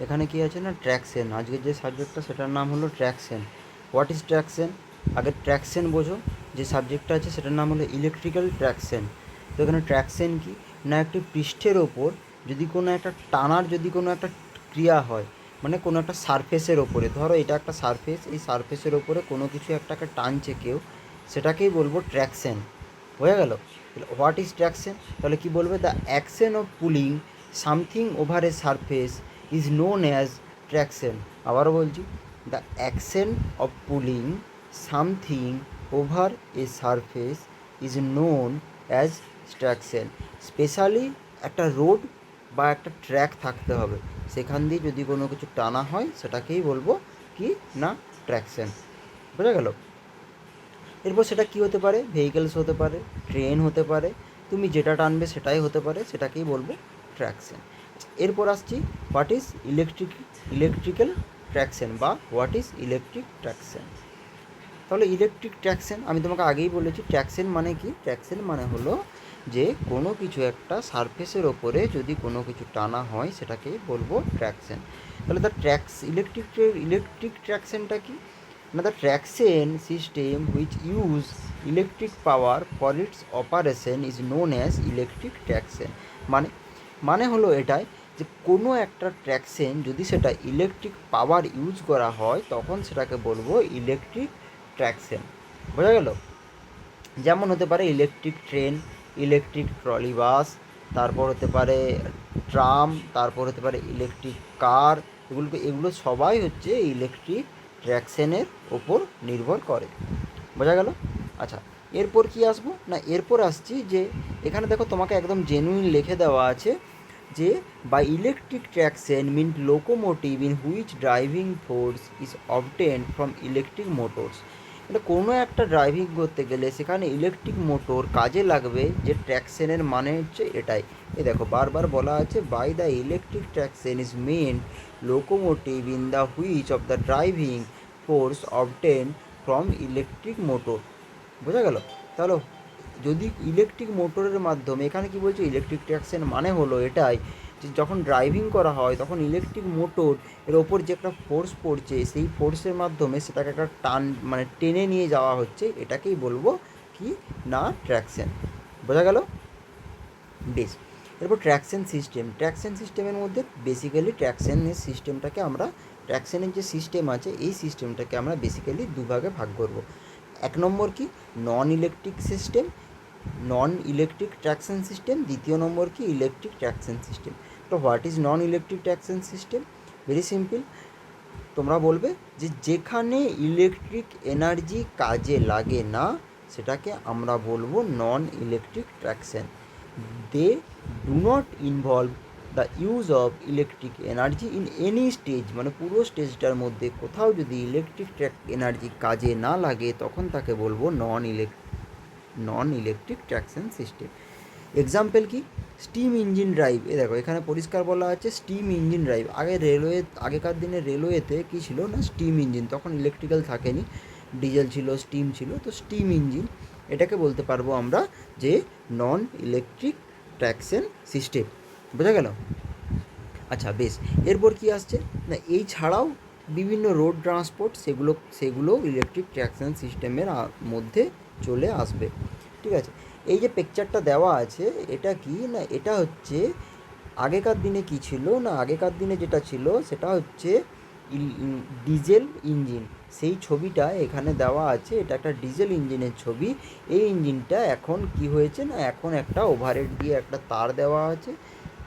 এখানে কি আছে না ট্র্যাকশন, আজকের যে সাবজেক্টটা সেটার নাম হলো ট্র্যাকশন। What is traction? আগে ট্র্যাকশন বোঝো, যে সাবজেক্টটা আছে সেটার নাম হলো ইলেকট্রিক্যাল ট্র্যাকশন। তো এখানে ট্র্যাকশন কি না, একটি পৃষ্ঠের ওপর যদি কোনো একটা টানার যদি কোনো একটা ক্রিয়া হয়, মানে কোনো একটা সারফেসের ওপরে, ধরো এটা একটা সারফেস, এই সারফেসের ওপরে কোনো কিছু একটাকে টানছে কেউ, সেটাকেই বলবো ট্র্যাকশন। বোঝা গেল? What is traction? তাহলে কি বলবে? The action of pulling something over a surface is known as traction. আবারও বলছি, the action of pulling something over a surface is known as traction. Specially একটা রোড বা একটা ট্র্যাক থাকতে হবে, সেখান দিয়ে যদি কোনো কিছু টানা হয় সেটাকেই বলবো কি না ট্র্যাকশন। বোঝা গেল? এরপর সেটা কী হতে পারে? ভেহিকেলস হতে পারে, ট্রেন হতে পারে, তুমি যেটা টানবে সেটাই হতে পারে, সেটাকেই বলবো ট্র্যাকশন। এরপর আসছি হোয়াট ইজ ইলেকট্রিক্যাল ট্র্যাকশন বা হোয়াট ইজ ইলেকট্রিক ট্র্যাকশন। তাহলে ইলেকট্রিক ট্র্যাকশন আমি তোমাকে আগেই বলেছি, ট্র্যাকশন মানে কি? ট্র্যাকশন মানে হলো যে কোনো কিছু একটা সারফেসের ওপরে যদি কোনো কিছু টানা হয় সেটাকেই বলবো ট্র্যাকশন। তাহলে দ্য ইলেকট্রিক ট্র্যাকশনটা কি না, the traction system which use electric power for its operation is known as electric traction. মানে মানে হলো এটাই যে কোনো একটা ট্র্যাকশন যদি সেটা ইলেকট্রিক পাওয়ার ইউজ করা হয় তখন সেটাকে বলবো ইলেকট্রিক ট্র্যাকশন। বোঝা গেল? যেমন হতে পারে ইলেকট্রিক ট্রেন, ইলেকট্রিক ট্রলি বাস, তারপর হতে পারে ট্রাম, তারপর হতে পারে ইলেকট্রিক কার। এগুলো সবাই হচ্ছে ইলেকট্রিক ট্র্যাকশনের ওপর নির্ভর করে। বোঝা গেল? আচ্ছা, এরপর কি আসবো না, এরপর আসছি যে এখানে দেখো তোমাকে একদম জেনুইন লিখে দেওয়া আছে যে by electric traction mean locomotive in which driving force is obtained from electric motors. এটা কোনো একটা ড্রাইভিং করতে গেলে সেখানে ইলেকট্রিক মোটর কাজে লাগবে, যে ট্র্যাকশনের মানে হচ্ছে এটাই। এই দেখো বারবার বলা আছে by the electric traction is mean locomotive in the which of the driving force obtain from electric motor. বোঝা গেল? তাহলে যদি ইলেকট্রিক মোটরের মাধ্যমে, এখানে কি বলছে ইলেকট্রিক ট্র্যাকশন মানে হলো এটাই যে যখন ড্রাইভিং করা হয় তখন ইলেকট্রিক মোটর এর ওপর যে একটা ফোর্স পড়ছে সেই ফোর্সের মাধ্যমে সেটাকে একটা টান মানে টেনে নিয়ে যাওয়া হচ্ছে, এটাকেই বলবো কি না ট্র্যাকশন। বোঝা গেল? বেশ, এরপর ট্র্যাকশন সিস্টেমের মধ্যে বেসিক্যালি ট্র্যাকশনের সিস্টেমটাকে আমরা, ট্র্যাকশনের যে সিস্টেম আছে এই সিস্টেমটাকে আমরা বেসিক্যালি দুভাগে ভাগ করব। এক নম্বর কি নন ইলেকট্রিক ট্র্যাকশন সিস্টেম, দ্বিতীয় নম্বর কি ইলেকট্রিক ট্র্যাকশন সিস্টেম। তো what is non electric traction system? Very simple, তোমরা বলবে যে যেখানে ইলেকট্রিক এনার্জি কাজে লাগে না সেটাকে আমরা বলবো non electric traction. They do not involve the use of electric energy in any stage, মানে পুরো স্টেজটার মধ্যে কোথাও যদি ইলেকট্রিক এনার্জি কাজে না লাগে তখন তাকে বলবো non electric traction system. Example কি? Steam engine drive. এ দেখো এখানে পরিষ্কার বলা আছে স্টিম ইঞ্জিন ড্রাইভ। আগেকার দিনে রেলওয়েতে কী ছিল না স্টিম ইঞ্জিন, তখন ইলেকট্রিক্যাল থাকেনি, ডিজেল ছিল, স্টিম ছিল, তো স্টিম ইঞ্জিন এটাকে বলতে পারবো আমরা যে নন ইলেকট্রিক ট্র্যাকশন সিস্টেম। বোঝা গেল? আচ্ছা বেশ, এরপর কি আসছে না এই ছাড়াও বিভিন্ন রোড ট্রান্সপোর্ট সেগুলো ইলেকট্রিক ট্র্যাকশন সিস্টেমের মধ্যে চলে আসবে। ঠিক আছে, এই যে পিকচারটা দেওয়া আছে এটা কি না, এটা হচ্ছে আগেকার দিনে কি ছিল না, আগেকার দিনে যেটা ছিল সেটা হচ্ছে ডিজেল ইঞ্জিন। সেই ছবিটা এখানে দেওয়া আছে, এটা একটা ডিজেল ইঞ্জিনের ছবি। এই ইঞ্জিনটা এখন কি হয়েছে না, এখন একটা ওভারহেড দিয়ে একটা তার দেওয়া আছে,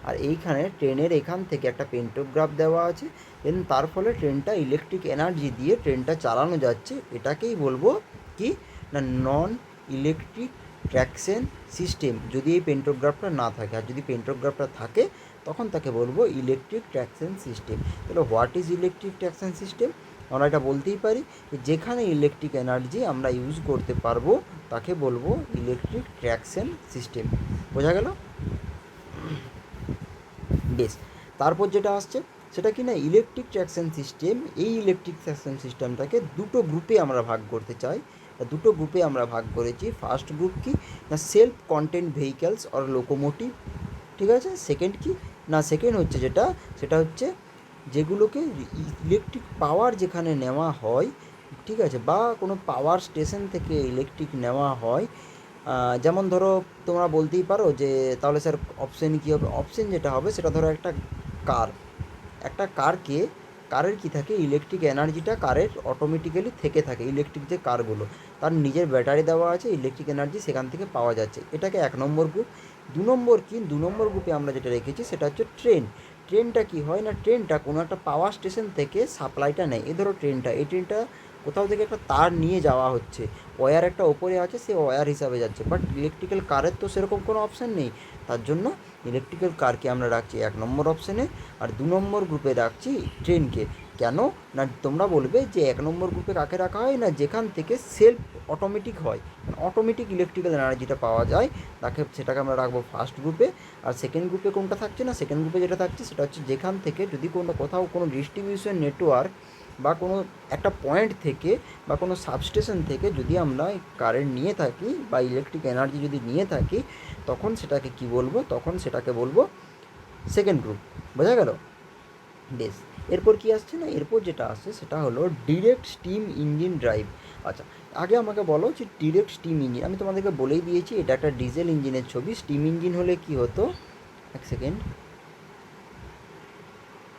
আর এইখানে ট্রেনের এখান থেকে একটা পেন্টোগ্রাফ দেওয়া আছে, দেন তার ফলে ট্রেনটা ইলেকট্রিক এনার্জি দিয়ে ট্রেনটা চালানো যাচ্ছে। এটাকেই বলবো কি না নন ইলেকট্রিক ট্র্যাকশন সিস্টেম, যদি এই পেন্টোগ্রাফটা না থাকে। আর যদি পেন্টোগ্রাফটা থাকে তখন তাকে বলবো ইলেকট্রিক ট্র্যাকশন সিস্টেম। তাহলে what is electric traction system? আমরা এটা বলতেই পারি যে যেখানে ইলেকট্রিক এনার্জি আমরা ইউজ করতে পারবো তাকে বলবো ইলেকট্রিক ট্র্যাকশন সিস্টেম। বোঝা গেল? বেশ, তারপর যেটা আসছে সেটা কি না ইলেকট্রিক ট্র্যাকশন সিস্টেম। এই ইলেকট্রিক ট্র্যাকশন সিস্টেমটাকে দুটো গ্রুপে আমরা ভাগ করতে চাই, দুটো গ্রুপে আমরা ভাগ করেছি। ফার্স্ট গ্রুপ কি না self content vehicles or locomotive. ঠিক আছে, সেকেন্ড কি না সেকেন্ড হচ্ছে যেটা সেটা হচ্ছে যেগুলোকে ইলেকট্রিক পাওয়ার যেখানে নেওয়া হয়, ঠিক আছে, বা কোনো পাওয়ার স্টেশন থেকে ইলেকট্রিক নেওয়া হয়। যেমন ধরো তোমরা বলতেই পারো যে তাহলে স্যার অপশন কী হবে, অপশন যেটা হবে সেটা ধরো একটা কার, একটা কারকে, কারের কী থাকে, ইলেকট্রিক এনার্জিটা কারের অটোমেটিক্যালি থেকে থাকে, ইলেকট্রিক যে কারগুলো তার নিজের ব্যাটারি দেওয়া আছে, ইলেকট্রিক এনার্জি সেখান থেকে পাওয়া যাচ্ছে, এটাকে 1 নম্বর গ্রুপ। 2 নম্বর কি, 2 নম্বর গ্রুপে আমরা যেটা রেখেছি সেটা হচ্ছে ট্রেন। ট্রেনটা কী হয় না, ট্রেনটা কোনো একটা পাওয়ার স্টেশন থেকে সাপ্লাইটা নেয়। এই ধরো ট্রেনটা, এই ট্রেনটা কোথাও থেকে একটা তার নিয়ে যাওয়া হচ্ছে, ওয়্যার একটা ওপরে আছে, সে ওয়্যার হিসাবে যাচ্ছে, বাট ইলেকট্রিক্যাল কারের তো সেরকম কোনো অপশান নেই। তার জন্য ইলেকট্রিক্যাল কারকে আমরা রাখছি 1 নম্বর অপশানে, আর 2 নম্বর গ্রুপে রাখছি ট্রেনকে। কেন না, তোমরা বলবে যে 1 নম্বর গ্রুপে কাকে রাখা হয় না, যেখান থেকে সেলফ অটোমেটিক হয়, অটোমেটিক ইলেকট্রিক্যাল এনার্জিটা পাওয়া যায়, তাকে সেটাকে আমরা রাখবো ফার্স্ট গ্রুপে। আর সেকেন্ড গ্রুপে কোনটা থাকছে না, সেকেন্ড গ্রুপে যেটা থাকছে সেটা হচ্ছে যেখান থেকে যদি কোথাও কোনো ডিস্ট্রিবিউশন নেটওয়ার্ক বা কোনো একটা পয়েন্ট থেকে বা কোনো সাবস্টেশন থেকে যদি আমরা কারেন্ট নিয়ে থাকি বা ইলেকট্রিক এনার্জি যদি নিয়ে থাকি, তখন সেটাকে কি বলবো, তখন সেটাকে বলবো সেকেন্ড গ্রুপ। বোঝা গেল? বেশ, এরপর কি আসছে না, এরপর যেটা আসছে সেটা হলো ডিরেক্ট স্টিম ইঞ্জিন ড্রাইভ। আচ্ছা, আগে আমাকে বলো যে ডিরেক্ট স্টিম ইঞ্জিন, আমি তোমাদেরকে বলেই দিয়েছি এটা একটা ডিজেল ইঞ্জিনের ছবি। স্টিম ইঞ্জিন হলে কি হতো, এক সেকেন্ড,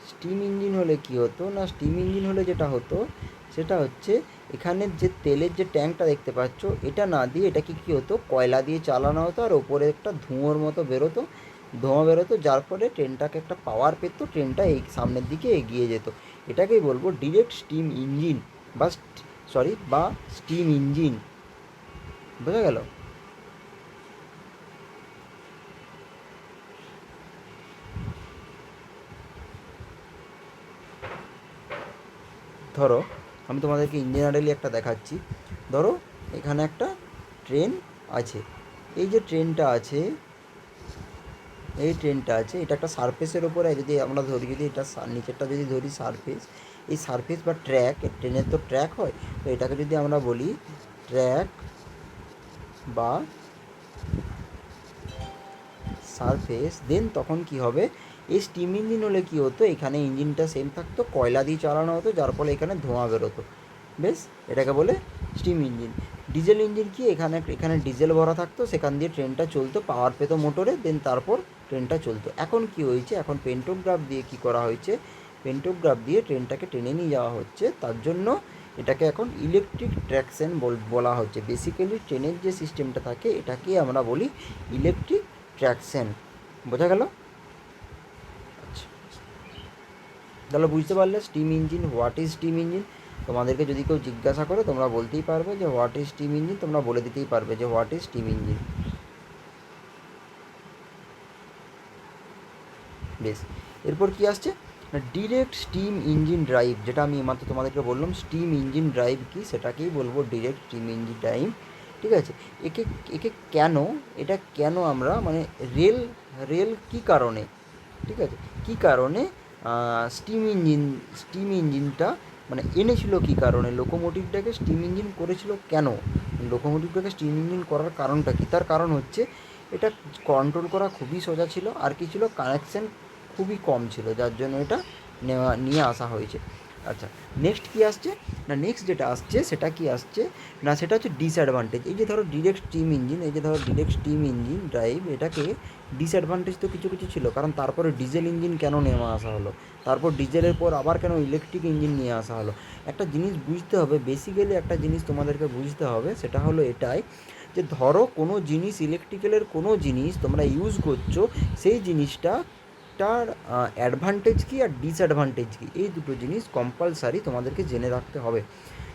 স্টিম ইঞ্জিন হলে কি হতো না, স্টিম ইঞ্জিন হলে যেটা হতো সেটা হচ্ছে এখানে যে তেলের যে ট্যাঙ্কটা দেখতে পাচ্ছ, এটা না দিয়ে এটাকে কী হতো, কয়লা দিয়ে চালানো হতো, আর ওপরে একটা ধোঁয়ার মতো বেরোতো, ধোঁয়া বেরোতো, যার ফলে ট্রেনটাকে একটা পাওয়ার পেত, ট্রেনটা এই সামনের দিকে এগিয়ে যেত। এটাকেই বলবো ডিরেক্ট স্টিম ইঞ্জিন বা বা স্টিম ইঞ্জিন। বোঝা গেল? ধরো আমি তোমাদেরকে ইঞ্জিনিয়ারিংলি একটা দেখাচ্ছি। ধরো এখানে একটা ট্রেন আছে, এই যে ট্রেনটা আছে, এই ট্রেনটা আছে, এটা একটা সারফেসের ওপরে যদি আমরা ধরি, যদি এটা নিচেরটা যদি ধরি সারফেস, এই সারফেস বা ট্র্যাক, ট্রেনের তো ট্র্যাক হয়, তো এটাকে যদি আমরা বলি ট্র্যাক বা সারফেস, দেন তখন কি হবে, এই স্টিম ইঞ্জিন হলে কী হতো, এখানে ইঞ্জিনটা সেম থাকতো, কয়লা দিয়ে চালানো হতো, যার ফলে এখানে ধোঁয়া বেরোতো। বেশ, এটাকে বলে স্টিম ইঞ্জিন। ডিজেল ইঞ্জিন কি, এখানে এখানে ডিজেল ভরা থাকতো, সেখান দিয়ে ট্রেনটা চলতো, পাওয়ার পেতো মোটরে, দেন তারপর ট্রেনটা চলতো। এখন কি হয়েছে, এখন পেন্টোগ্রাফ দিয়ে কি করা হয়েছে, পেন্টোগ্রাফ দিয়ে ট্রেনটাকে টেনে নিয়ে যাওয়া হচ্ছে, তার জন্য এটাকে এখন ইলেকট্রিক ট্র্যাকশন বলা হচ্ছে। বেসিক্যালি ট্রেনের যে সিস্টেমটা থাকে এটাকে আমরা বলি ইলেকট্রিক ট্র্যাকশন। বোঝা গেল? আচ্ছা, তাহলে বুঝতে পারলে steam engine, what is steam engine. তোমাদেরকে যদি কেউ জিজ্ঞাসা করে তোমরা বলতেই পারবে যে হোয়াট ইজ স্টিম ইঞ্জিন, তোমরা বলে দিতেই পারবে যে হোয়াট ইজ স্টিম ইঞ্জিন। বেশ, এরপর কি আসছে না, ডিরেক্ট স্টিম ইঞ্জিন ড্রাইভ, যেটা আমি মাত্র তোমাদেরকে বললাম স্টিম ইঞ্জিন ড্রাইভ কি, সেটাকেই বলবো ডিরেক্ট স্টিম ইঞ্জিন ড্রাইভ। ঠিক আছে, একে একে কেন, এটা কেন আমরা মানে রেল, রেল কী কারণে, ঠিক আছে, কী কারণে স্টিম ইঞ্জিনটা মানে এনেছিল, কী কারণে লোকোমোটিভটাকে স্টিম ইঞ্জিন করেছিল, কেন লোকোমোটিভটাকে স্টিম ইঞ্জিন করার কারণটা কী, তার কারণ হচ্ছে এটা কন্ট্রোল করা খুবই সোজা ছিল, আর কি ছিল, কানেকশান খুবই কম ছিল, যার জন্য এটা নিয়ে আসা হয়েছে। আচ্ছা, নেক্সট কী আসছে না, নেক্সট যেটা আসছে সেটা কি আসছে না, সেটা হচ্ছে ডিসঅ্যাডভান্টেজ। এই যে ধরো ডিরেক্ট স্টিম ইঞ্জিন, এই যে ধরো ডিরেক্ট স্টিম ইঞ্জিন ড্রাইভ, এটাকে ডিসঅ্যাডভান্টেজ তো কিছু কিছু ছিল, কারণ তারপরে ডিজেল ইঞ্জিন কেন নিয়ে আসা হলো, তারপর ডিজেলের পর আবার কেন ইলেকট্রিক ইঞ্জিন নিয়ে আসা হলো। একটা জিনিস বুঝতে হবে, বেসিক্যালি একটা জিনিস তোমাদেরকে বুঝতে হবে, সেটা হলো এটাই যে ধরো কোনো জিনিস, ইলেকট্রিক্যালের কোনো জিনিস তোমরা ইউজ করছো, সেই জিনিসটা তার অ্যাডভান্টেজ কী আর ডিসঅ্যাডভান্টেজ কী, এই দুটো জিনিস কম্পালসারি তোমাদেরকে জেনে রাখতে হবে।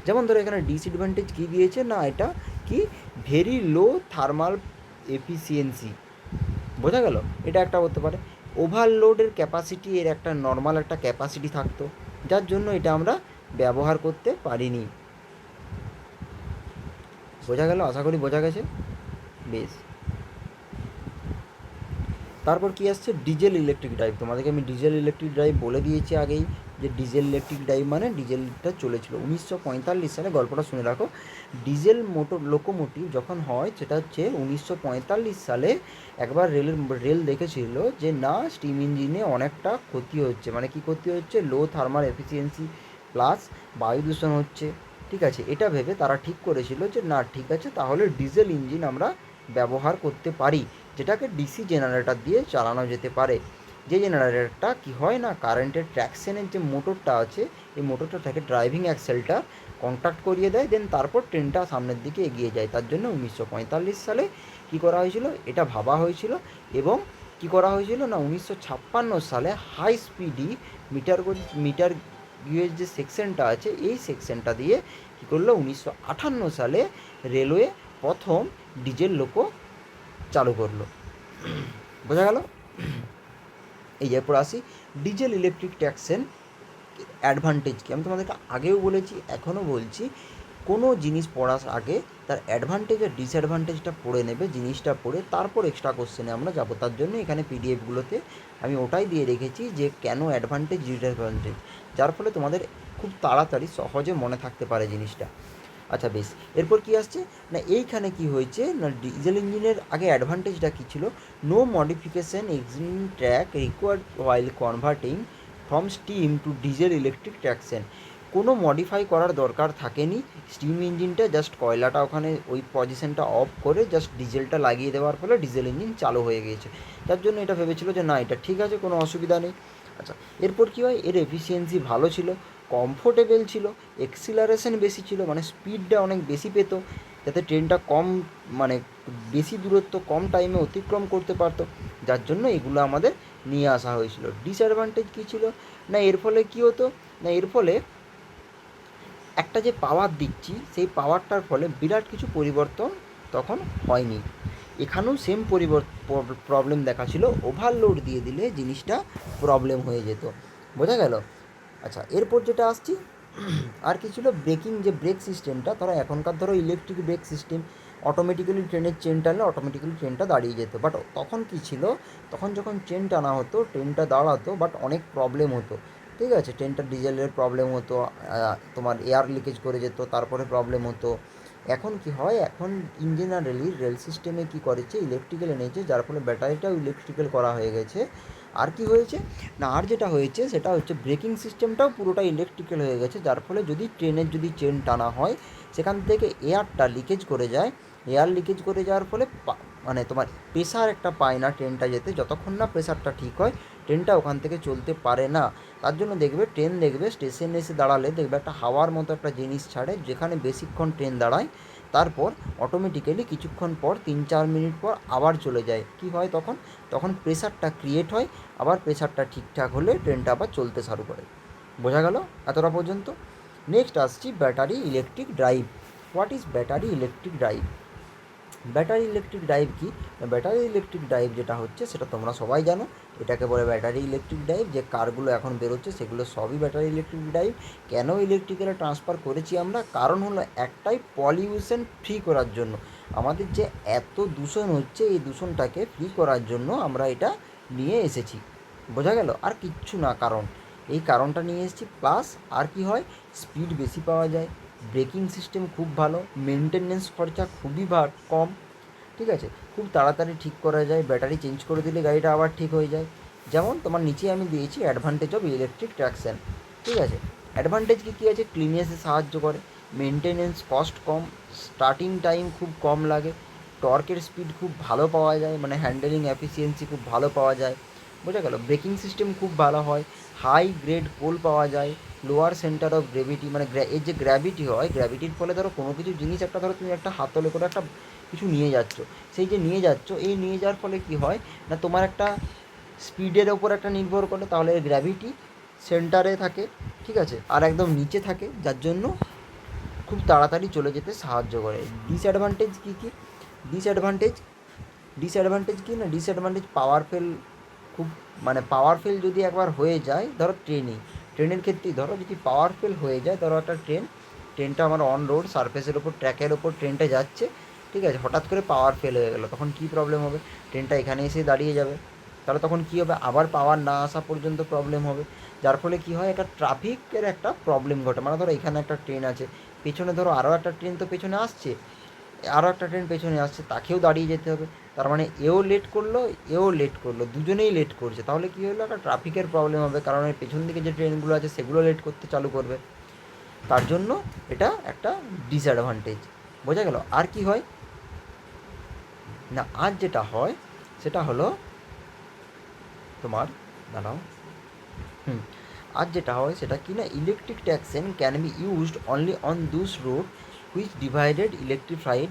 যেমন ধরো এখানে ডিসঅ্যাডভান্টেজ কী দিয়েছে না, এটা কি, ভেরি লো থার্মাল এফিসিয়েন্সি। বোঝা গেল? এটা একটা হতে পারে। ওভারলোডের ক্যাপাসিটি, এর একটা নর্মাল একটা ক্যাপাসিটি থাকতো, যার জন্য এটা আমরা ব্যবহার করতে পারিনি। বোঝা গেল? আশা করি বোঝা গেছে। বেশ, তারপর কি আসছে, ডিজেল ইলেকট্রিক ড্রাইভ। তোমাদেরকে আমি ডিজেল ইলেকট্রিক ড্রাইভ বলে দিয়েছি আগেই, যে ডিজেল ইলেকট্রিক ড্রাইভ মানে ডিজেলটা চলেছিল 1945 সালে। গল্পটা শুনে রাখো। ডিজেল লোকোমোটিভ যখন হয় সেটা হচ্ছে 1945 সালে। একবার রেল দেখেছিল যে না, স্টিম ইঞ্জিনে অনেকটা ক্ষতি হচ্ছে, মানে কি ক্ষতি হচ্ছে, লো থার্মাল এফিসিয়েন্সি প্লাস বায়ু দূষণ হচ্ছে। ঠিক আছে, এটা ভেবে তারা ঠিক করেছিল যে না ঠিক আছে, তাহলে ডিজেল ইঞ্জিন আমরা ব্যবহার করতে পারি, যেটাকে ডিসি জেনারেটর দিয়ে চালানো যেতে পারে। যে জেনারেটরটা কী হয় না, কারেন্টের ট্র্যাকশনের যে মোটরটা আছে এই মোটরটা থেকে ড্রাইভিং অ্যাক্সেলটা কন্ট্যাক্ট করিয়ে দেয়, দেন তারপর ট্রেনটা সামনের দিকে এগিয়ে যায়। তার জন্য 1945 সালে কী করা হয়েছিল, এটা ভাবা হয়েছিল। এবং কী করা হয়েছিল না, 1956 সালে হাই স্পিডি মিটার গিয়ের যে সেকশনটা আছে এই সেকশনটা দিয়ে কী করলো, 1958 সালে রেলওয়ে প্রথম ডিজেল লোকো চালু করলো। বোঝা গেল? এই এরপর আসি ডিজেল ইলেকট্রিক ট্র্যাকশন অ্যাডভান্টেজ কি। আমি তোমাদেরকে আগেও বলেছি, এখনও বলছি, কোনো জিনিস পড়ার আগে তার অ্যাডভান্টেজ আর ডিসঅ্যাডভান্টেজটা পড়ে নেবে। জিনিসটা পড়ে তারপর এক্সট্রা কোশ্চেনে আমরা যাবো। তার জন্য এখানে পিডিএফগুলোতে আমি ওটাই দিয়ে রেখেছি যে কেন অ্যাডভান্টেজ ডিসঅ্যাডভান্টেজ, যার ফলে তোমাদের খুব তাড়াতাড়ি সহজে মনে থাকতে পারে জিনিসটা। আচ্ছা বেশ, এরপর কি আসছে না, এইখানে কি হয়েছে না, ডিজেল ইঞ্জিনের আগে অ্যাডভান্টেজটা কী ছিল, no modification existing track required while converting from steam to diesel electric traction. কোনো মডিফাই করার দরকার থাকেনি। স্টিম ইঞ্জিনটা জাস্ট কয়লাটা ওখানে ওই পজিশনটা অফ করে জাস্ট ডিজেলটা লাগিয়ে দেওয়ার ফলে ডিজেল ইঞ্জিন চালু হয়ে গিয়েছে। তার জন্য এটা ভেবেছিল যে না এটা ঠিক আছে, কোনো অসুবিধা নেই। আচ্ছা, এরপর কী হয়, এর এফিসিয়েন্সি ভালো ছিল, কমফোর্টেবল ছিল, এক্সিলারেশন বেশি ছিল, মানে স্পিডটা অনেক বেশি পেতো, যাতে ট্রেনটা কম মানে বেশি দূরত্ব কম টাইমে অতিক্রম করতে পারতো। যার জন্য এগুলো আমাদের নিয়ে আসা হয়েছিল। ডিসঅ্যাডভান্টেজ কী ছিল না, এর ফলে কী হতো না, এর ফলে একটা যে পাওয়ার দিচ্ছি সেই পাওয়ারটার ফলে বিরাট কিছু পরিবর্তন তখন হয়নি। এখানেও সেম প্রবলেম দেখাচ্ছিল, ওভারলোড দিয়ে দিলে জিনিসটা প্রবলেম হয়ে যেত। বোঝা গেল? আচ্ছা, এরপর যেটা আসছি আর কি ছিল, ব্রেকিং যে ব্রেক সিস্টেমটা, ধরো এখনকার ধরো ইলেকট্রিক ব্রেক সিস্টেম, অটোমেটিক্যালি ট্রেনের চেন টানলে অটোমেটিক্যালি ট্রেনটা দাঁড়িয়ে যেত। বাট তখন কী ছিল, তখন যখন চেন টানা হতো ট্রেনটা দাঁড়াতো, বাট অনেক প্রবলেম হতো। ঠিক আছে, ট্রেনটা ডিজেলের প্রবলেম হতো, তোমার এয়ার লিকেজ করে যেত, তারপরে প্রবলেম হতো। এখন কি হয়, এখন ইন জেনারেলি রেল সিস্টেমে কী করেছে, ইলেকট্রিক্যাল এনেছে, যার ফলে ব্যাটারিটাও ইলেকট্রিক্যাল করা হয়ে গেছে। আর কি হয়েছে না, আর যেটা হয়েছে সেটা হচ্ছে ব্রেকিং সিস্টেমটাও পুরোটা ইলেকট্রিক্যাল হয়ে গেছে, যার ফলে যদি ট্রেনের যদি চেন টানা হয় সেখান থেকে এয়ারটা লিকেজ করে যায়। এয়ার লিকেজ করে যাওয়ার ফলে মানে তোমার প্রেশার একটা পায় না ট্রেনটা যেতে, যতক্ষণ না প্রেশারটা ঠিক হয় ট্রেনটা ওখান থেকে চলতে পারে না। তার জন্য দেখবে ট্রেন দেখবে স্টেশনে এসে দাঁড়ালে দেখবে একটা হাওয়ার মতো একটা জিনিস ছাড়ে, যেখানে বেশিক্ষণ ট্রেন দাঁড়ায় তারপর অটোমেটিক্যালি কিছুক্ষণ পর 3-4 মিনিট পর আবার চলে যায়। কি হয় তখন, তখন প্রেশারটা ক্রিয়েট হয়, আবার প্রেশারটা ঠিকঠাক হলে ট্রেনটা আবার চলতে শুরু করে। বোঝা গেল এতটা পর্যন্ত? নেক্সট আসছি battery electric drive. What is battery electric drive? Battery electric drive কি, ব্যাটারি ইলেকট্রিক ড্রাইভ যেটা হচ্ছে সেটা তোমরা সবাই জানো, এটাকে বলে ব্যাটারি ইলেকট্রিক ড্রাইভ। যে কারগুলো এখন বেরোচ্ছে সেগুলো সবই ব্যাটারি ইলেকট্রিক ড্রাইভ। কেন ইলেকট্রিক্যালে ট্রান্সফার করেছি আমরা, কারণ হলো একটাই, পলিউশন ফ্রি করার জন্য। আমাদের যে এত দূষণ হচ্ছে এই দূষণটাকে ফ্রি করার জন্য আমরা এটা নিয়ে এসেছি। বোঝা গেল? আর কিচ্ছু না, কারণ এই কারণটা নিয়ে এসেছি। প্লাস আর কি হয়, স্পিড বেশি পাওয়া যায়, ব্রেকিং সিস্টেম খুব ভালো, মেনটেনেন্স খরচা খুবই কম। ঠিক আছে, খুব তাড়াতাড়ি ঠিক করা যায়, ব্যাটারি চেঞ্জ করে দিলে গাড়িটা আবার ঠিক হয়ে যায়। যেমন তোমার নিচে আমি দিয়েছি অ্যাডভান্টেজ অফ ইলেকট্রিক ট্র্যাকশন। ঠিক আছে, অ্যাডভান্টেজ কী কী আছে, ক্লিনেসে সাহায্য করে, মেনটেনেন্স কস্ট কম, স্টার্টিং টাইম খুব কম লাগে, টর্কের স্পিড খুব ভালো পাওয়া যায়, মানে হ্যান্ডেলিং এফিসিয়েন্সি খুব ভালো পাওয়া যায়। বোঝা গেল? ব্রেকিং সিস্টেম খুব ভালো হয়, হাই গ্রেড পোল পাওয়া যায়, লোয়ার সেন্টার অফ গ্রেভিটি, মানে এর যে গ্র্যাভিটি হয়, গ্র্যাভিটির ফলে ধরো কোনো কিছু জিনিস একটা, ধরো তুমি একটা হাতলে করে একটা কিছু নিয়ে যাচ্ছ, সেই যে নিয়ে যাচ্ছ, এই নিয়ে যাওয়ার ফলে কী হয় না, তোমার একটা স্পিডের ওপর একটা নির্ভর করে, তাহলে এর গ্র্যাভিটি সেন্টারে থাকে। ঠিক আছে, আর একদম নিচে থাকে, যার জন্য খুব তাড়াতাড়ি চলে যেতে সাহায্য করে। ডিসঅ্যাডভান্টেজ কী কী, ডিসঅ্যাডভান্টেজ ডিসঅ্যাডভান্টেজ কী না, ডিসঅ্যাডভান্টেজ পাওয়ার ফেল খুব, মানে পাওয়ার ফেল যদি একবার হয়ে যায়, ধরো ট্রেনের ক্ষেত্রেই ধরো যদি পাওয়ার ফেল হয়ে যায়, ধরো একটা ট্রেনটা আমার অন রোড সারফেসের ওপর, ট্র্যাকের ওপর ট্রেনটা যাচ্ছে, ঠিক আছে, হঠাৎ করে পাওয়ার ফেল হয়ে গেলো, তখন কী প্রবলেম হবে, ট্রেনটা এখানে এসে দাঁড়িয়ে যাবে। তাহলে তখন কী হবে, আবার পাওয়ার না আসা পর্যন্ত প্রবলেম হবে। যার ফলে কী হয়, একটা ট্রাফিকের একটা প্রবলেম ঘটে। মানে ধরো এখানে একটা ট্রেন আছে, পেছনে ধরো আরও একটা ট্রেন তো পেছনে আসছে, আরও একটা ট্রেন পেছনে আসছে, তাকেও দাঁড়িয়ে যেতে হবে। তার মানে এও লেট করলো, এও লেট করলো, দুজনেই লেট করছে। তাহলে কী হলো, একটা ট্রাফিকের প্রবলেম হবে, কারণ এর পেছন দিকে যে ট্রেনগুলো আছে সেগুলো লেট করতে চালু করবে। তার জন্য এটা একটা ডিসঅ্যাডভান্টেজ। বোঝা গেল? আর কি হয় না, আর যেটা হয় সেটা হলো তোমার, দাঁড়াও, হুম, আর যেটা হয় সেটা কি না, electric traction can be used only on those road which divided electrified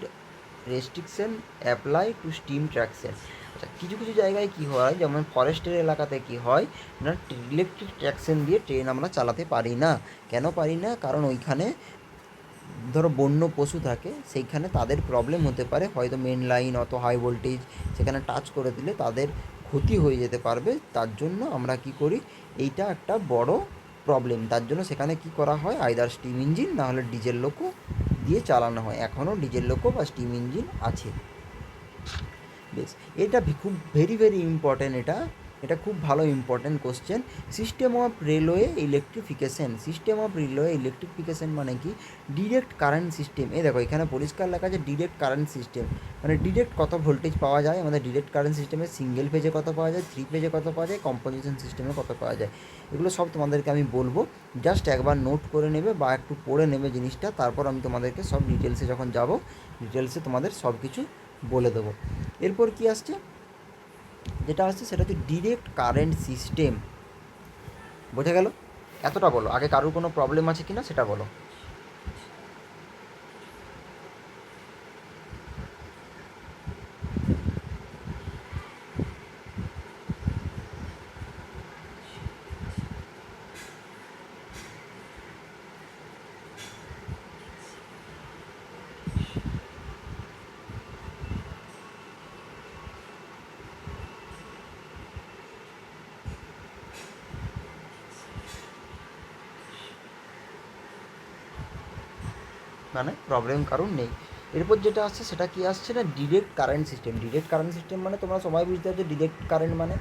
restriction apply to steam traction. আচ্ছা, কিছু কিছু জায়গায় কী হয়, যেমন ফরেস্টের এলাকাতে কী হয় না, ইলেকট্রিক ট্র্যাকশন দিয়ে ট্রেন আমরা চালাতে পারি না। কেন পারি না? কারণ ওইখানে ধরো বন্য পশু থাকে, সেইখানে তাদের প্রবলেম হতে পারে, হয়তো মেন লাইন অত হাই ভোল্টেজ, সেখানে টাচ করে দিলে তাদের ক্ষতি হয়ে যেতে পারবে। তার জন্য আমরা কি করি, এইটা একটা বড় প্রবলেম। তার জন্য সেখানে কি করা হয়, আইদার স্টিম ইঞ্জিন না হলে ডিজেল লোকো দিয়ে চালানো হয়। এখনও ডিজেল লোকো বা স্টিম ইঞ্জিন আছে। বেশ, এটা খুব ভেরি ভেরি ইম্পর্ট্যান্ট। এটা এটা খুব ভালো important question. System of railway electrification. System of railway electrification মানে কি, ডিরেক্ট কারেন্ট সিস্টেম। এই দেখো এখানে পরিষ্কার লেখা আছে ডিরেক্ট কারেন্ট সিস্টেম, মানে ডিরেক্ট কত ভোল্টেজ পাওয়া যায় আমাদের ডিরেক্ট কারেন্ট সিস্টেমে, সিঙ্গেল ফেজে কত পাওয়া যায়, থ্রি ফেজে কত পাওয়া যায়, কম্পোজিশন সিস্টেমে কত পাওয়া যায়। এগুলো সব তোমাদেরকে আমি বলবো, জাস্ট একবার নোট করে নেবে বা একটু পড়ে নেবে জিনিসটা, তারপর আমি তোমাদেরকে সব ডিটেলসে যখন যাব, ডিটেলসে তোমাদের সব কিছু বলে দেবো। এরপর কি আসছে, যেটা আসছে সেটা হচ্ছে ডিরেক্ট কারেন্ট সিস্টেম। বোঝা গেল? এতটা বলো, আগে কারোর কোনো প্রবলেম আছে কি না সেটা বলো। মানে প্রবলেম কারণ নেই। এরপর যেটা আসছে সেটা কি আসছে না, direct current system. Direct current system মানে তোমরা সবাই বুঝতে পারছো, ডিরেক্ট কারেন্ট মানে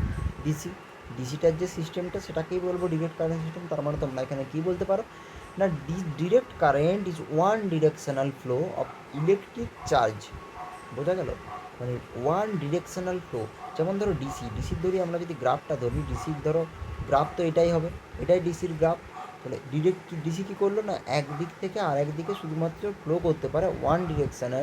ডিসি। ডিসিটার যে সিস্টেমটা সেটাকেই বলবো ডিরেক্ট কারেন্ট সিস্টেম। তার মানে তোমরা এখানে কী বলতে পারো না, direct current is one directional flow of electric charge. বোঝা গেল? মানে ওয়ান ডিরেকশনাল ফ্লো। যেমন ধরো ডিসির ধরি, আমরা যদি গ্রাফটা ধরি, ডিসির ধরো গ্রাফ তো এটাই হবে, এটাই ডিসির গ্রাফ। তাহলে ডিরেক্ট ডিসি কী করলো না, এক দিক থেকে আরেক দিকে শুধুমাত্র ফ্লো করতে পারে, ওয়ান ডিরেকশানে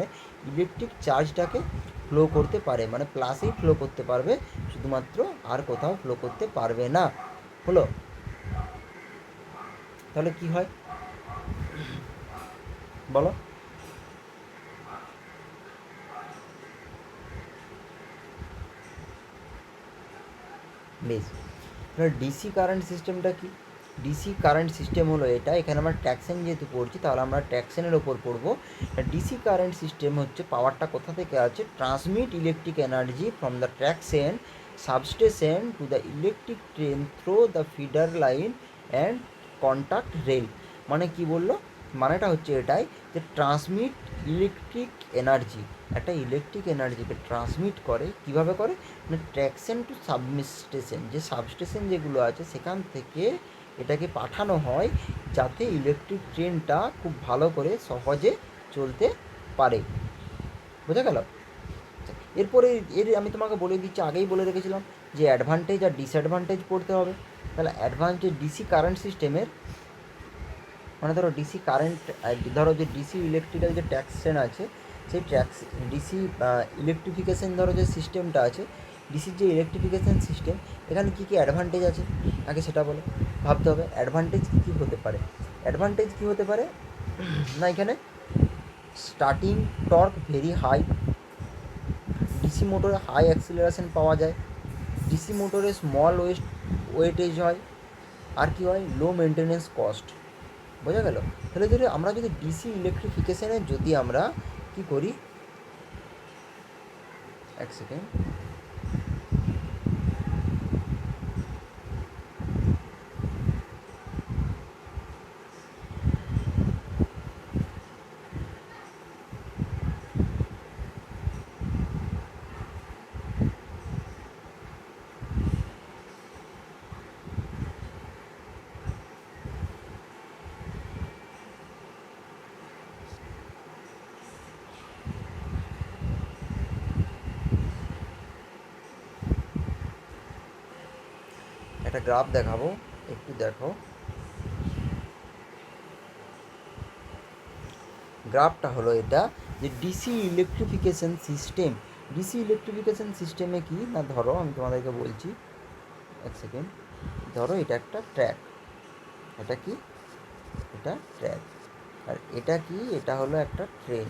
ইলেকট্রিক চার্জটাকে ফ্লো করতে পারে, মানে প্লাসেই ফ্লো করতে পারবে, শুধুমাত্র আর কোথাও ফ্লো করতে পারবে না। হলো? তাহলে কি হয় বলো? বেশ, এবার ডিসি কারেন্ট সিস্টেমটা কি? ডিসি কারেন্ট সিস্টেম হলো এটা, এখানে আমরা ট্যাক্সেন যেহেতু পড়ছি তাহলে আমরা ট্যাক্সেনের ওপর পড়বো। ডিসি কারেন্ট সিস্টেম হচ্ছে পাওয়ারটা কোথা থেকে আছে, transmit electric energy from the traction substation to the electric train through the feeder line and contact rail. মানে কি বললো, মানেটা হচ্ছে এটাই যে ট্রান্সমিট ইলেকট্রিক এনার্জি, একটা ইলেকট্রিক এনার্জিকে ট্রান্সমিট করে, কিভাবে করে মানে ট্র্যাকশন টু সাবস্টেশন, যে সাবস্টেশন যেগুলো আছে সেখান থেকে এটাকে পাঠানো হয় যাতে ইলেকট্রিক ট্রেনটা খুব ভালো করে সহজে চলতে পারে। বোঝা গেল? এরপরে এর আমি তোমাকে বলে দিচ্ছি, আগেই বলে রেখেছিলাম যে অ্যাডভান্টেজ আর ডিসঅ্যাডভান্টেজ পড়তে হবে। তাহলে অ্যাডভান্টেজ ডিসি কারেন্ট সিস্টেমের, মানে ধরো ডিসি কারেন্ট, ধরো যে ডিসি ইলেকট্রিক্যাল যে ট্যাক্সেন আছে, সেই ট্যাক্স ডিসি ইলেকট্রিফিকেশান ধরো যে সিস্টেমটা আছে, ডিসির যে ইলেকট্রিফিকেশান সিস্টেম, এখানে কী কী অ্যাডভান্টেজ আছে আগে সেটা বলো, ভাবতে হবে অ্যাডভান্টেজ কী কী হতে পারে। অ্যাডভান্টেজ কী হতে পারে না, এখানে starting torque very high, DC মোটরে হাই অ্যাক্সিলারেশন পাওয়া যায়, ডিসি মোটরে স্মল ওয়েটেজ হয়, আর কি হয়, লো মেনটেনেন্স কস্ট। বোঝা গেল? তাহলে যদি আমরা যদি ডিসি ইলেকট্রিফিকেশানের যদি আমরা কি করি, এক সেকেন্ড, গ্রাফ দেখাবো, একটু দেখো। গ্রাফটা হলো এটা, যে DC electrification system. DC electrification সিস্টেমে কি না, ধরো আমি তোমাদেরকে বলছি, এক সেকেন্ড। ধরো এটা একটা ট্র্যাক, এটা কি, এটা ট্র্যাক, আর এটা কি, এটা হলো একটা ট্রেন,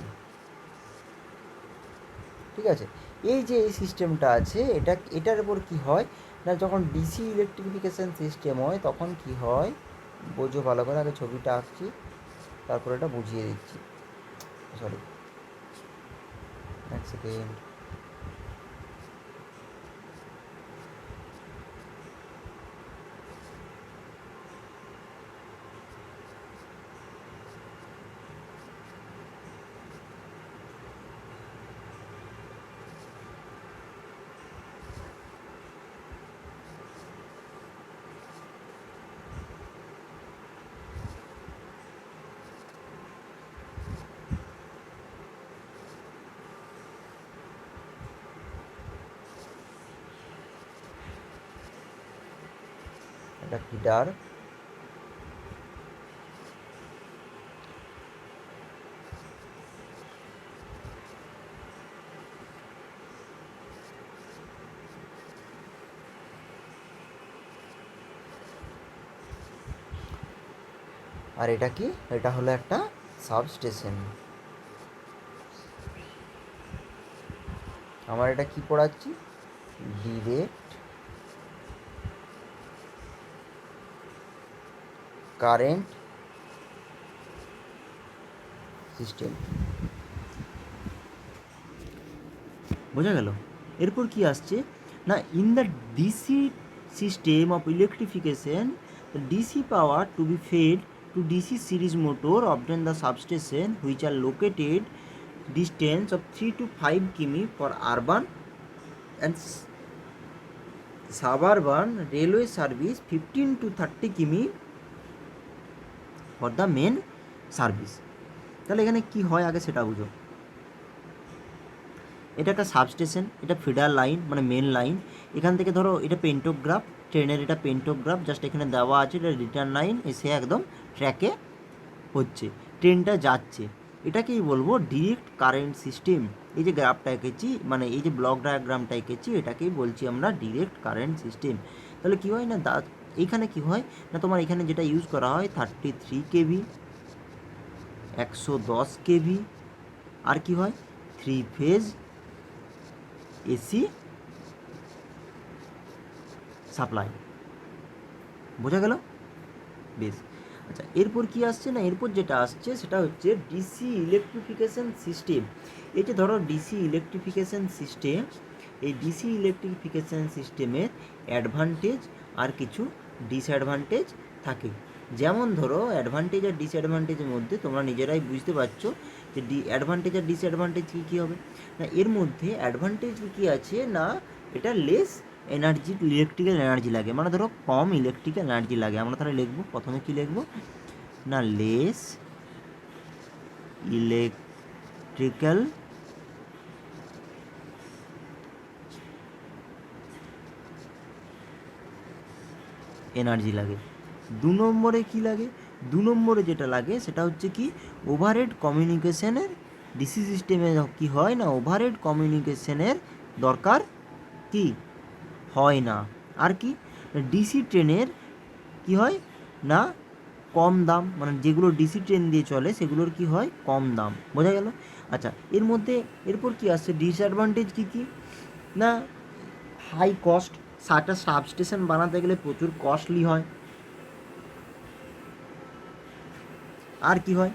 ঠিক আছে। এই যে এই সিস্টেমটা আছে, এটার উপর কি হয় না, যখন ডিসি ইলেকট্রিফিকেশন সিস্টেম হয় তখন কি হয়, বোঝো ভালো করে, আগে ছবিটা আঁকছি তারপর এটা বুঝিয়ে দিচ্ছি। সরি, এক সেকেন্ড। এটা ফিডার, আর এটা কি, এটা হলো একটা সাবস্টেশন। আমার এটা কি পড়াচ্ছি, ডিরেক্ট কারেন্ট সিস্টেম, বোঝা গেল। এরপর কি আসছে না, in the DC system of electrification, the DC power to be fed to DC series motor obtain the substation which are located distance of 3 to 5 km for urban and suburban railway service, 15 to 30 km for the main service। তাহলে এখানে কি হয় আগে সেটা বুঝো। এটা একটা substation, এটা ফিডার লাইন মানে মেন লাইন। এখান থেকে ধরো এটা পেন্টোগ্রাফ, ট্রেনের এটা পেন্টোগ্রাফ, জাস্ট এখানে দেওয়া আছে, এটা রিটার্ন লাইন এসে একদম ট্র্যাকে হচ্ছে, ট্রেনটা যাচ্ছে। এটাকেই বলবো ডিরেক্ট কারেন্ট সিস্টেম। এই যে গ্রাফটা এঁকেছি, মানে এই যে ব্লক ডায়াগ্রামটা এঁকেছি, এটাকেই বলছি আমরা ডিরেক্ট কারেন্ট সিস্টেম। তাহলে কী হয় না, এইখানে কী হয় না, তোমার এখানে যেটা ইউজ করা হয় 33 কেভি, 110 কেভি, আর কি হয় 3 ফেজ এসি সাপ্লাই, বোঝা গেল? বেশ, আচ্ছা এরপর কি আসছে না, এরপর যেটা আসছে সেটা হচ্ছে ডিসি ইলেকট্রিফিকেশন সিস্টেম। এই যে ধরো ডিসি ইলেকট্রিফিকেশন সিস্টেম, এই ডিসি ইলেকট্রিফিকেশন সিস্টেমের অ্যাডভান্টেজ আর কিছু ডিসঅ্যাডভান্টেজ থাকে। যেমন ধরো অ্যাডভান্টেজ আর ডিসঅ্যাডভান্টেজের মধ্যে তোমরা নিজেরাই বুঝতে পারছো যে অ্যাডভান্টেজ আর ডিসঅ্যাডভান্টেজ কী কী হবে না। এর মধ্যে অ্যাডভান্টেজ কী আছে না, এটা লেস এনার্জি, ইলেকট্রিক্যাল এনার্জি লাগে, মানে ধরো কম ইলেকট্রিক্যাল এনার্জি লাগে। আমরা তাহলে লিখবো, প্রথমে কি লিখবো না, লেস ইলেকট্রিক্যাল এনার্জি লাগে। 2 নম্বরে কি লাগে, 2 নম্বরে যেটা লাগে সেটা হচ্ছে কি, ওভারহেড কমিউনিকেশনের, ডিসি সিস্টেমে কি হয় না, ওভারহেড কমিউনিকেশনের দরকার কি হয় না। আর কি, ডিসি ট্রেনের কি হয় না, কম দাম, মানে যেগুলো ডিসি ট্রেন দিয়ে চলে সেগুলোর কি হয়, কম দাম, বোঝা গেল। আচ্ছা এর মধ্যে এরপর কি আসছে, ডিসঅ্যাডভান্টেজ কী কী না, হাই কস্ট, একটা সাবস্টেশন বানাতে গেলে প্রচুর কস্টলি হয়। আর কি হয়,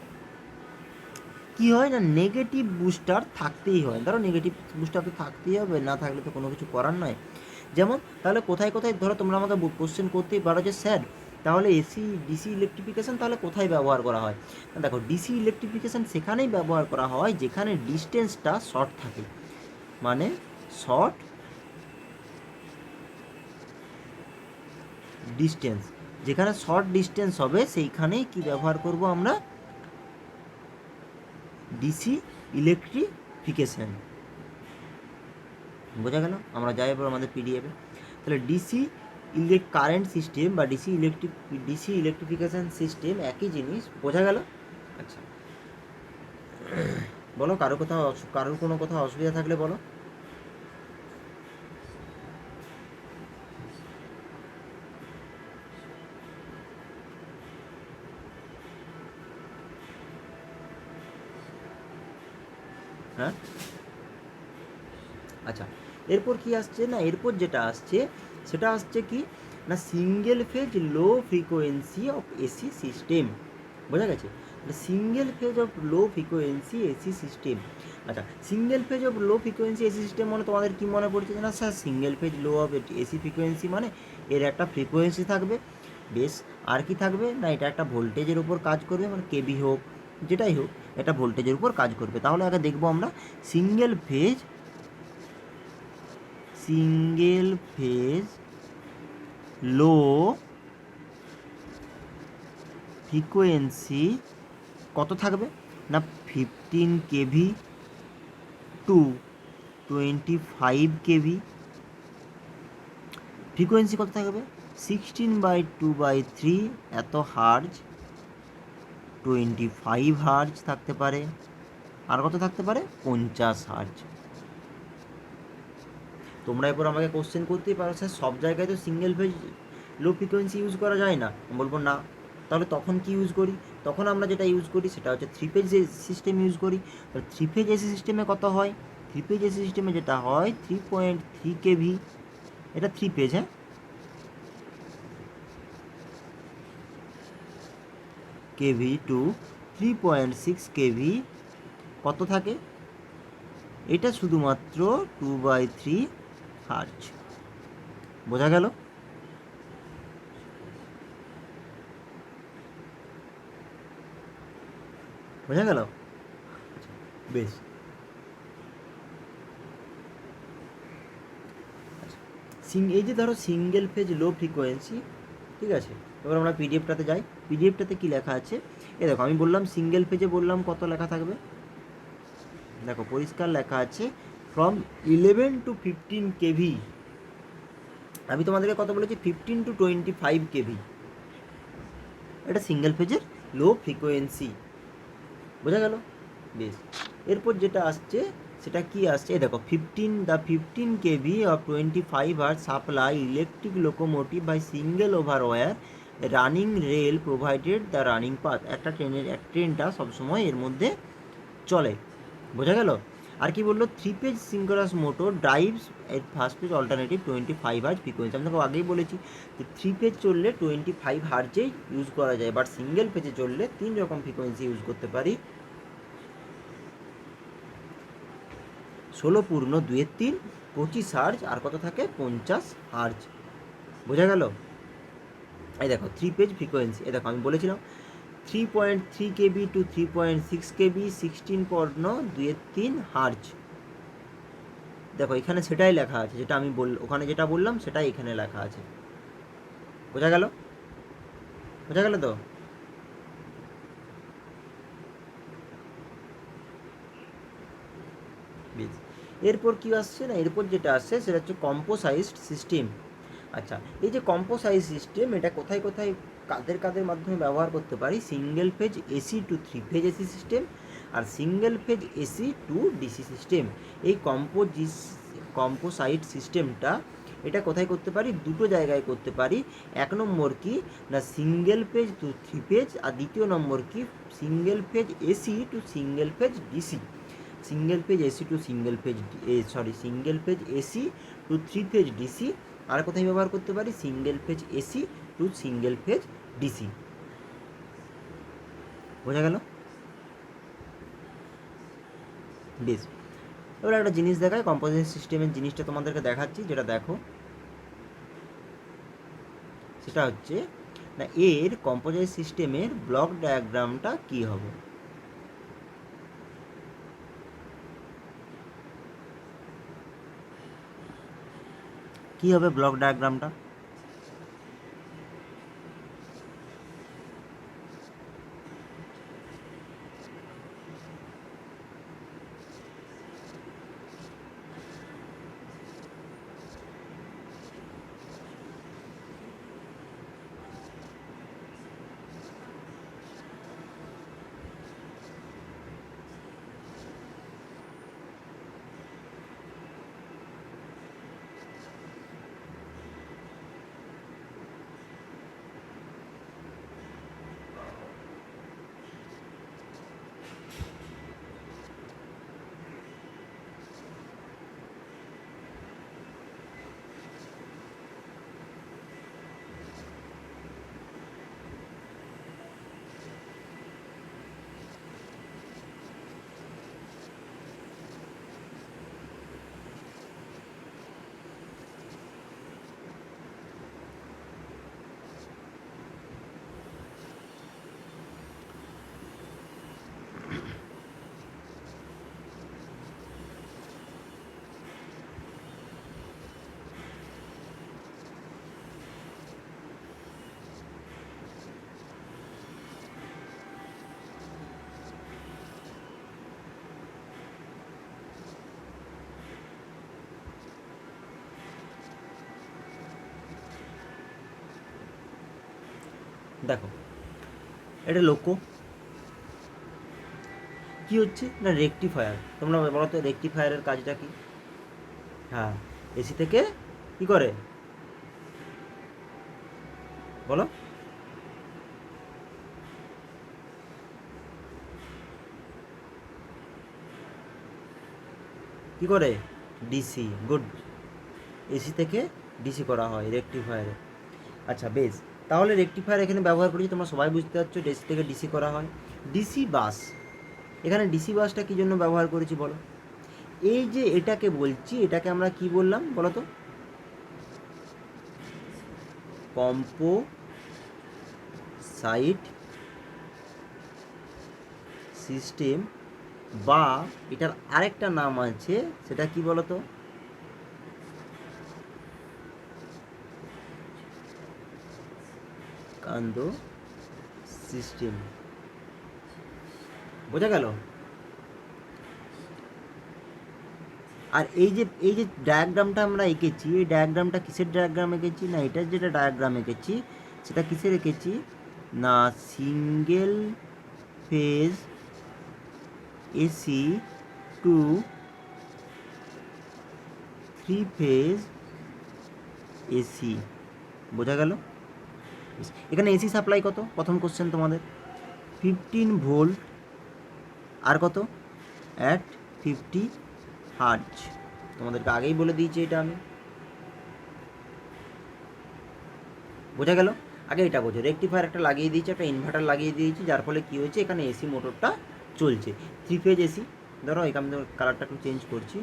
কি হয় না, নেগেটিভ বুস্টার থাকতেই হয়। ধরো নেগেটিভ বুস্টার তো থাকতেই হবে, না থাকলে তো কোনো কিছু করার নয়। যেমন তাহলে কোথায় কোথায়, ধরো তোমরা আমাকে কোশ্চেন করতেই পারো যে স্যার তাহলে এসি ডিসি ইলেকট্রিফিকেশান তাহলে কোথায় ব্যবহার করা হয়। দেখো ডিসি ইলেকট্রিফিকেশান সেখানেই ব্যবহার করা হয় যেখানে ডিস্টেন্সটা শর্ট থাকে, মানে শর্ট ডিস্টেন্স, যেখানে শর্ট ডিস্টেন্স হবে সেইখানেই কি ব্যবহার করব আমরা, ডিসি ইলেকট্রিফিকেশান, বোঝা গেল। আমরা যাই এবার আমাদের পিডিএফে, তাহলে ডিসি কারেন্ট সিস্টেম বা ডিসি ইলেকট্রিফিকেশান সিস্টেম একই জিনিস, বোঝা গেল? আচ্ছা, বলো কারোর কোনো কোথাও অসুবিধা থাকলে বলো। হ্যাঁ, আচ্ছা, এরপর কি আসছে না, এরপর যেটা আসছে সেটা আসছে কি না, single phase low frequency of AC system. বোঝা গেছে? Single phase of low frequency AC system. আচ্ছা, single phase of low frequency AC system মানে তোমাদের কী মনে পড়ছে না sir, single phase low of AC frequency মানে এর একটা ফ্রিকোয়েন্সি থাকবে, বেশ, আর কি থাকবে না, এটা একটা ভোল্টেজের উপর কাজ করবে, মানে কেবি হোক যেটাই হোক, এটা ভোল্টেজের উপর কাজ করবে। তাহলে আগে দেখবো আমরা সিঙ্গেল ফেজ লো ফ্রিকোয়েন্সি কত থাকবে না, 15 কেভি টু 25 কেভি। ফ্রিকোয়েন্সি কত থাকবে, 16/2/3 এত হার্জ, 25 হার্জ থাকতে পারে, আর কত থাকতে পারে, 50 হার্জ। তোমরা এরপর আমাকে কোশ্চেন করতেই পারো, স্যার সব জায়গায় তো single phase low frequency use করা যায় না। বলবো না, তাহলে তখন কি ইউজ করি, তখন আমরা যেটা ইউজ করি সেটা হচ্ছে থ্রি পেজ সিস্টেম ইউজ করি। থ্রি পেজ এসি সিস্টেমে কত হয়, থ্রি পেজ এসি সিস্টেমে যেটা হয় 3.3 কেভি, এটা থ্রি পেজ, হ্যাঁ, কেভি টু 3.6 কেভি কত থাকে, এটা শুধুমাত্র 2/3 হার্জ। বোঝা গেল? বোঝা গেল? বেশ, এই যে ধরো সিঙ্গেল ফেজ লো ফ্রিকোয়েন্সি, ঠিক আছে, এবার আমরা পিডিএফটাতে যাই। পিডিএফটাতে কী লেখা আছে, এ দেখো আমি বললাম সিঙ্গেল পেজে বললাম কত লেখা থাকবে, দেখো পরিষ্কার লেখা আছে ফ্রম 11 to 15 কেভি। আমি তোমাদেরকে কত বলেছি, 15 to 25 কেভি, এটা সিঙ্গেল পেজের লো ফ্রিকোয়েন্সি। বোঝা গেল? বেশ, এরপর যেটা আসছে সেটা কি আসছে, দেখো 15 KV of 25 hertz supply electric locomotive by single over wire running rail provided the running path. একটা ট্রেনটা সবসময় এর মধ্যে চলে। বোঝা গেল? আর কি বললো, three phase synchronous motor drives এর first phase alternative 25 hertz frequency. আমি তোকে আগেই বলেছি যে থ্রি পেজ চললে 25 হার্জেই ইউজ করা যায়, বাট সিঙ্গেল পেজে চললে 3 রকম ফ্রিকোয়েন্সি ইউজ করতে পারি, 16 পূর্ণ 2/3, 25 হার্জ, আর কত থাকে, 50 হার্জ। বোঝা গেল? এই দেখো থ্রি পেজ ফ্রিকোয়েন্সি, এই দেখো আমি বলেছিলাম 3.3 কেবি টু 3.6 কেবি, 16 পূর্ণ 2/3 হার্জ। দেখো এখানে সেটাই লেখা আছে, যেটা আমি ওখানে যেটা বললাম সেটাই এখানে লেখা আছে। বোঝা গেল? বোঝা গেল তো? বেশ, এরপর কি আসছে না, এরপর যেটা আসছে সেটা হচ্ছে কম্পোসাইজড সিস্টেম। আচ্ছা, এই যে কম্পোসাইজ সিস্টেম, এটা কোথায় কোথায় কাদের কাদের মাধ্যমে ব্যবহার করতে পারি, single phase AC to three phase AC system আর single phase AC to DC system. এই কম্পোসাইট সিস্টেমটা এটা কোথায় করতে পারি, দুটো জায়গায় করতে পারি। এক নম্বর কি না, single phase to three phase, আর দ্বিতীয় নম্বর কি, single phase AC to single phase DC. Single phase AC to single phase AC to three phase DC. আর কোথায় ব্যবহার করতে পারি, single phase AC to single phase DC. বোঝা গেল? বেশ, এবার একটা জিনিস দেখায়, কম্পোজিট সিস্টেমের জিনিসটা তোমাদেরকে দেখাচ্ছি, যেটা দেখো সেটা হচ্ছে না, এর কম্পোজিট সিস্টেমের ব্লক ডায়াগ্রামটা কী হবে। কী হবে ব্লক ডায়াগ্রামটা? দেখো এটা লোকো কি হচ্ছে না রেকটিফায়ার। তোমরা বলো তো রেকটিফায়ারের কাজটা কি? হ্যাঁ, এসি থেকে কি করে বলো? কি করে? DC, good. এসি থেকে ডিসি করা হয় রেকটিফায়ারে। আচ্ছা বেশ, তাহলে রেকটিফায়ার এখানে ব্যবহার করেছি, তোমরা সবাই বুঝতে পারছো এসি থেকে ডিসি করা হয়। ডিসি বাস, এখানে ডিসি বাসটা কী জন্য ব্যবহার করেছি বলো? এই যে এটাকে বলছি, এটাকে আমরা কি বললাম বলো তো? কম্পোসাইট সিস্টেম, বা এটার আরেকটা নাম আছে, সেটা কি বলো তো? কান্দ সিস্টেম। বোঝা গেল? আর এই যে ডায়াগ্রামটা আমরা এঁকেছি, এই ডায়াগ্রামটা কিসের ডায়াগ্রাম এঁকেছি? না এটার যেটা ডায়াগ্রাম এঁকেছি সেটা কিসের এঁকেছি? না single phase AC to 3 phase AC. বোঝা গেল? এখানে এসি সাপ্লাই কত? প্রথম কোশ্চেন তোমাদের 15 ভোল্ট, আর কত? At 50 hertz. তোমাদেরকে আগেই বলে দিয়েছি এটা আমি। বোঝা গেল? আগে এটা বোঝো, রেকটিফায়ার একটা লাগিয়ে দিয়েছি, একটা ইনভার্টার লাগিয়ে দিয়েছি, যার ফলে কী হয়েছে, এখানে এসি মোটরটা চলছে। 3 ফেজ এসি। ধরো এখানে কালারটা একটু চেঞ্জ করছি,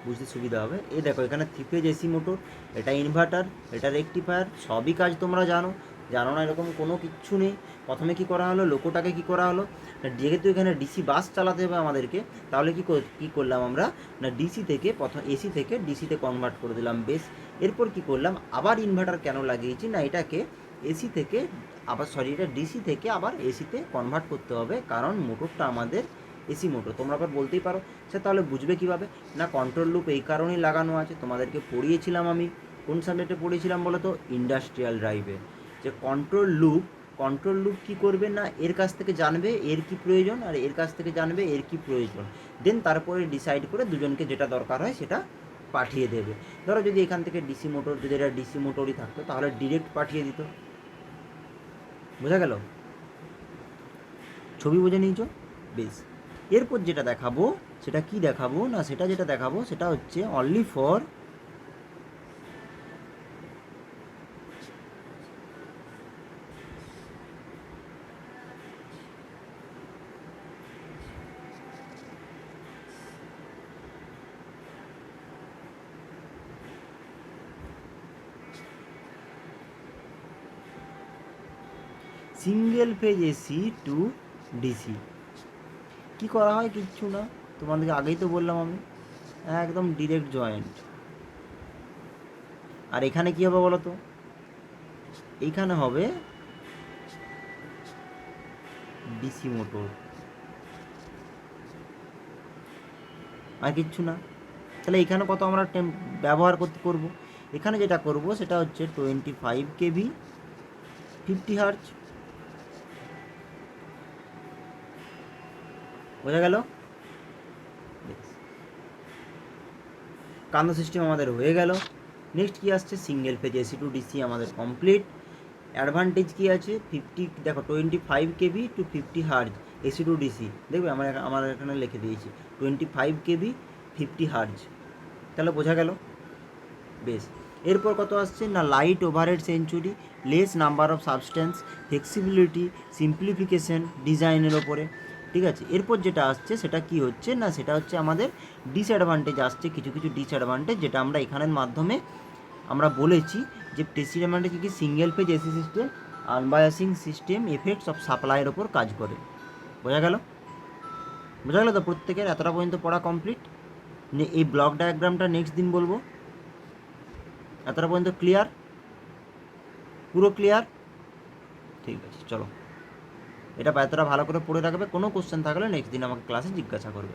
বুঝতে সুবিধা হবে। এই দেখো এখানে 3 ফেজ এসি মোটর, এটা ইনভার্টার, এটা রেকটিফায়ার, সবই কাজ তোমরা জানো। জানো না এরকম কোনো কিচ্ছু নেই। প্রথমে কি করা হলো, লোকোটাকে কি করা হলো না, যেহেতু এখানে ডিসি বাস চালাতে হবে আমাদেরকে, তাহলে কি করলাম আমরা না ডিসি থেকে প্রথম এসি থেকে ডিসিতে কনভার্ট করে দিলাম। বেশ, এরপর কি করলাম, আবার ইনভার্টার কেন লাগিয়েছি না এটাকে এসি থেকে আবার এটা ডিসি থেকে আবার এসিতে কনভার্ট করতে হবে, কারণ মোটরটা আমাদের এসি মোটর। তোমরা আবার বলতেই পারো সে তাহলে বুঝবে কীভাবে? না কন্ট্রোল লুপ এই কারণেই লাগানো আছে, তোমাদেরকে পড়িয়েছিলাম আমি। কোন সাবজেক্টে পড়িয়েছিলাম বলো তো? ইন্ডাস্ট্রিয়াল ড্রাইভে। যে কন্ট্রোল লুপ কী করবে না এর কাছ থেকে জানবে এর কি প্রয়োজন, আর এর কাছ থেকে জানবে এর কি প্রয়োজন, দেন তারপরে ডিসাইড করে দুজনকে যেটা দরকার হয় সেটা পাঠিয়ে দেবে। ধরো যদি এখান থেকে ডিসি মোটর, যদি এটা ডিসি মোটরই থাকতো তাহলে ডিরেক্ট পাঠিয়ে দিত। বোঝা গেল? ছবি বুঝে নিয়েছ? বেশ, এরপর যেটা দেখাবো সেটা কি দেখাবো না, সেটা যেটা দেখাবো সেটা হচ্ছে only for single phase AC to DC. কী করা হয়? কিচ্ছু না, তোমাদেরকে আগেই তো বললাম আমি, একদম ডিরেক্ট জয়েন্ট। আর এখানে কি হবে বলো তো? এইখানে হবে ডিসি মোটর, আর কিচ্ছু না। তাহলে এখানে কত আমরা ব্যবহার করবো? এখানে যেটা করব সেটা হচ্ছে 25 কেভি 50 হার্জ। বোঝা গেল? কান্দ সিস্টেম আমাদের হয়ে গেল। নেক্সট কি আসছে? Single phase AC to DC আমাদের কমপ্লিট। অ্যাডভান্টেজ কী আছে? 50 দেখো 25 KV to 50 hertz AC to DC. দেখবে আমার এখানে লিখে দিয়েছি 25 কেভি 50 হার্জ। তাহলে বোঝা গেল? বেশ, এরপর কত আসছে না light overhead century, less number of substance, flexibility, simplification ডিজাইনের ওপরে। ঠিক আছে, এরপর যেটা আসছে সেটা কি হচ্ছে না সেটা হচ্ছে আমাদের ডিসঅ্যাডভান্টেজ আসছে, কিছু কিছু ডিসঅ্যাডভান্টেজ, যেটা আমরা এখানের মাধ্যমে আমরা বলেছি যে ডিসঅ্যাডভান্টেজ কি? Single phase AC system unbiasing system effects of সাপ্লাইয়ের ওপর কাজ করে। বোঝা গেল? বোঝা গেল তো? প্রত্যেকের এতটা পর্যন্ত পড়া কমপ্লিট। এই ব্লক ডায়াগ্রামটা নেক্সট দিন বলবো। এতটা পর্যন্ত ক্লিয়ার? পুরো ক্লিয়ার? ঠিক আছে, চলো এটা এতটা ভালো করে পড়ে রাখবে, কোনো কোশ্চেন থাকলে নেক্সট দিন আমাকে ক্লাসে জিজ্ঞাসা করবে।